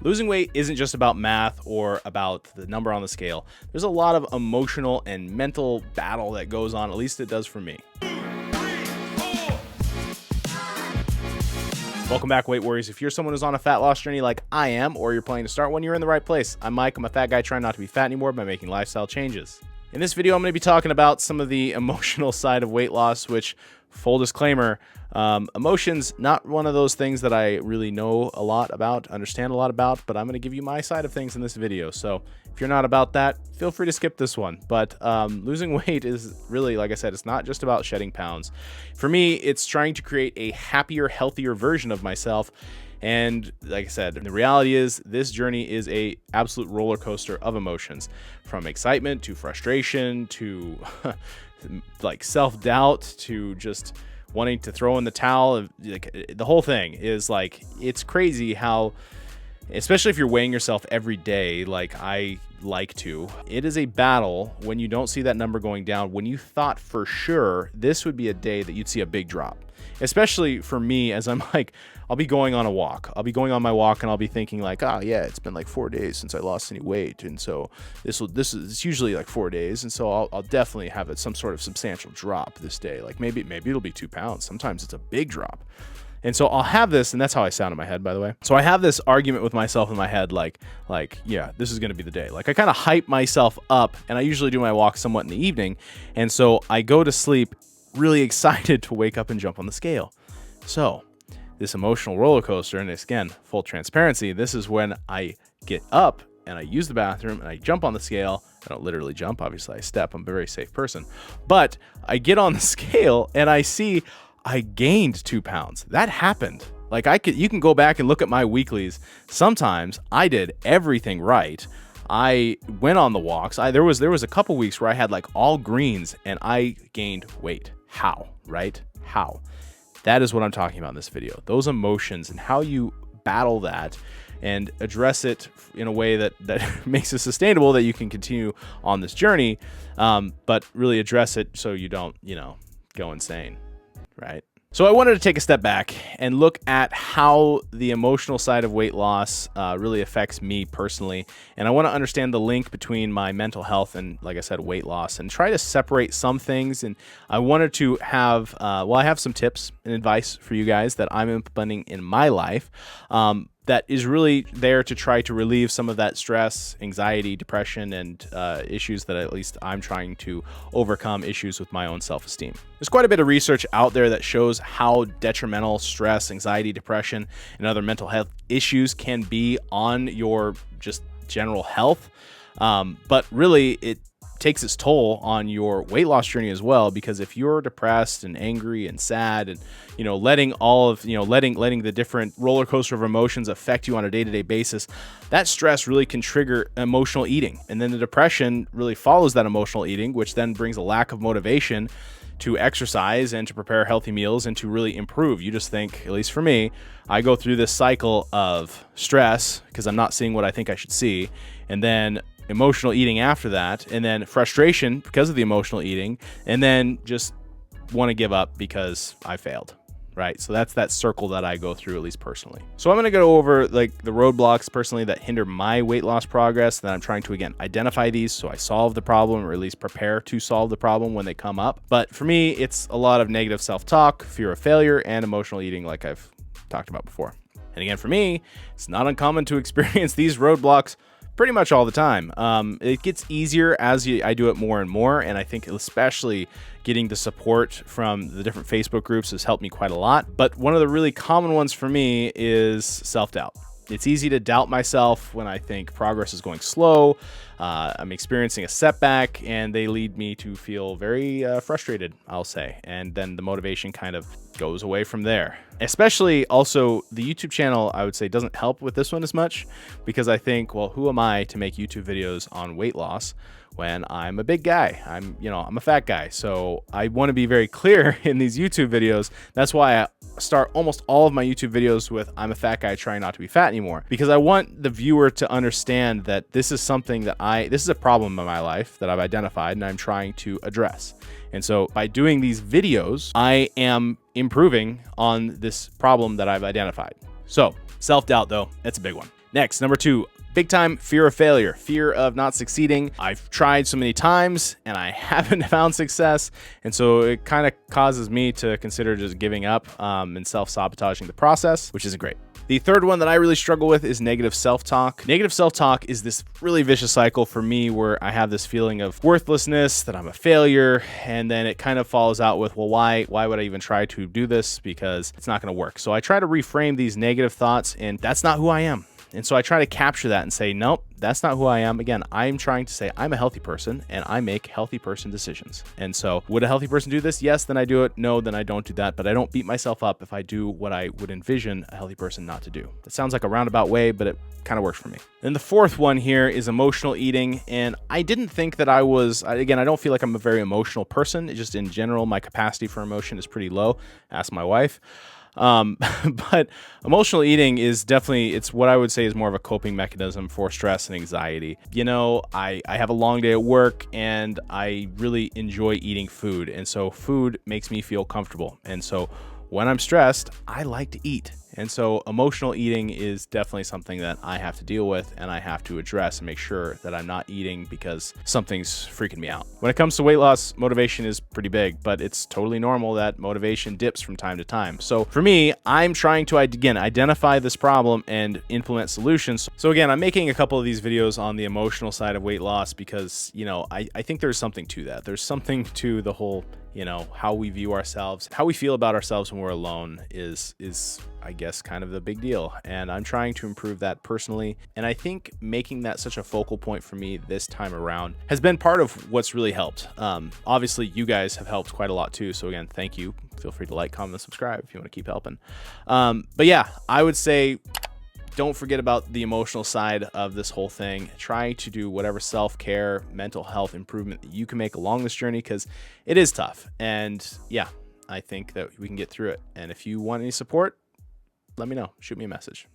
Losing weight isn't just about math or about the number on the scale. There's a lot of emotional and mental battle that goes on, at least it does for me. Welcome back, Weight Warriors. If you're someone who's on a fat loss journey like I am, or you're planning to start one, you're in the right place. I'm Mike. I'm a fat guy trying not to be fat anymore by making lifestyle changes. In this video, I'm going to be talking about some of the emotional side of weight loss, which, full disclaimer, emotions, not one of those things that I really know a lot about, understand a lot about, but I'm going to give you my side of things in this video. So if you're not about that, feel free to skip this one. But losing weight is really, like I said, it's not just about shedding pounds. For me, it's trying to create a happier, healthier version of myself. And like I said, the reality is this journey is a absolute roller coaster of emotions, from excitement to frustration to like self-doubt to just wanting to throw in the towel. Like, the whole thing is like, it's crazy how, especially if you're weighing yourself every day, like I like to, it is a battle when you don't see that number going down, when you thought for sure this would be a day that you'd see a big drop. Especially for me, as I'm like, I'll be going on a walk. I'll be going on my walk and I'll be thinking like, oh yeah, it's been like 4 days since I lost any weight. And so this is usually like 4 days. And so I'll definitely have some sort of substantial drop this day. Like maybe it'll be 2 pounds. Sometimes it's a big drop. And so I'll have this, and that's how I sound in my head, by the way. So I have this argument with myself in my head, like, yeah, this is going to be the day. Like I kind of hype myself up, and I usually do my walk somewhat in the evening. And so I go to sleep really excited to wake up and jump on the scale. So this emotional roller coaster, and again, full transparency, this is when I get up and I use the bathroom and I jump on the scale. I don't literally jump, obviously I step. I'm a very safe person. But I get on the scale and I see I gained 2 pounds. That happened. Like you can go back and look at my weeklies. Sometimes I did everything right. I went on the walks. There was a couple weeks where I had like all greens and I gained weight. How, right? How? That is what I'm talking about in this video. Those emotions and how you battle that and address it in a way that makes it sustainable, that you can continue on this journey, but really address it so you don't, go insane. Right? So I wanted to take a step back and look at how the emotional side of weight loss really affects me personally. And I want to understand the link between my mental health and, like I said, weight loss, and try to separate some things. And I wanted to have, I have some tips and advice for you guys that I'm implementing in my life that is really there to try to relieve some of that stress, anxiety, depression, and issues that at least I'm trying to overcome, issues with my own self-esteem. There's quite a bit of research out there that shows how detrimental stress, anxiety, depression, and other mental health issues can be on your just general health. But really, it takes its toll on your weight loss journey as well, because if you're depressed and angry and sad and letting the different roller coaster of emotions affect you on a day-to-day basis, that stress really can trigger emotional eating, and then the depression really follows that emotional eating, which then brings a lack of motivation to exercise and to prepare healthy meals and to really improve. You just think, at least for me, I go through this cycle of stress because I'm not seeing what I think I should see, and then emotional eating after that, and then frustration because of the emotional eating, and then just want to give up because I failed, right? So that's that circle that I go through, at least personally. So I'm going to go over like the roadblocks personally that hinder my weight loss progress. Then I'm trying to, again, identify these so I solve the problem, or at least prepare to solve the problem when they come up. But for me, it's a lot of negative self-talk, fear of failure, and emotional eating, like I've talked about before. And again, for me, it's not uncommon to experience these roadblocks pretty much all the time. It gets easier as I do it more and more, and I think especially getting the support from the different Facebook groups has helped me quite a lot. But one of the really common ones for me is self-doubt. It's easy to doubt myself when I think progress is going slow, I'm experiencing a setback, and they lead me to feel very frustrated, I'll say. And then the motivation kind of goes away from there. Especially also the YouTube channel, I would say, doesn't help with this one as much, because I think, well, who am I to make YouTube videos on weight loss when I'm a big guy? I'm a fat guy. So I want to be very clear in these YouTube videos. That's why I start almost all of my YouTube videos with I'm a fat guy trying not to be fat anymore, because I want the viewer to understand that this is something that this is a problem in my life that I've identified and I'm trying to address. And so by doing these videos, I am improving on this problem that I've identified. So self-doubt, though, that's a big one. Next, number 2, big time fear of failure, fear of not succeeding. I've tried so many times and I haven't found success. And so it kind of causes me to consider just giving up and self-sabotaging the process, which isn't great. The third one that I really struggle with is negative self-talk. Negative self-talk is this really vicious cycle for me where I have this feeling of worthlessness, that I'm a failure, and then it kind of follows out with, well, why would I even try to do this? Because it's not going to work. So I try to reframe these negative thoughts, and that's not who I am. And so I try to capture that and say, nope, that's not who I am. Again, I'm trying to say I'm a healthy person and I make healthy person decisions. And so would a healthy person do this? Yes, then I do it. No, then I don't do that. But I don't beat myself up if I do what I would envision a healthy person not to do. That sounds like a roundabout way, but it kind of works for me. Then the fourth one here is emotional eating. And I didn't think that I was, again, I don't feel like I'm a very emotional person. It's just in general, my capacity for emotion is pretty low. Ask my wife. But emotional eating is definitely, it's what I would say is more of a coping mechanism for stress and anxiety. You know, I have a long day at work and I really enjoy eating food. And so food makes me feel comfortable. And so when I'm stressed, I like to eat. And so emotional eating is definitely something that I have to deal with and I have to address and make sure that I'm not eating because something's freaking me out. When it comes to weight loss, motivation is pretty big, but it's totally normal that motivation dips from time to time. So for me, I'm trying to, again, identify this problem and implement solutions. So again, I'm making a couple of these videos on the emotional side of weight loss because, you know, I think there's something to that. There's something to the whole, you know, how we view ourselves, how we feel about ourselves when we're alone is I guess kind of the big deal. And I'm trying to improve that personally. And I think making that such a focal point for me this time around has been part of what's really helped. Obviously you guys have helped quite a lot too. So again, thank you. Feel free to like, comment, and subscribe if you want to keep helping. But yeah, I would say, don't forget about the emotional side of this whole thing. Try to do whatever self-care, mental health improvement that you can make along this journey because it is tough. And yeah, I think that we can get through it. And if you want any support, let me know. Shoot me a message.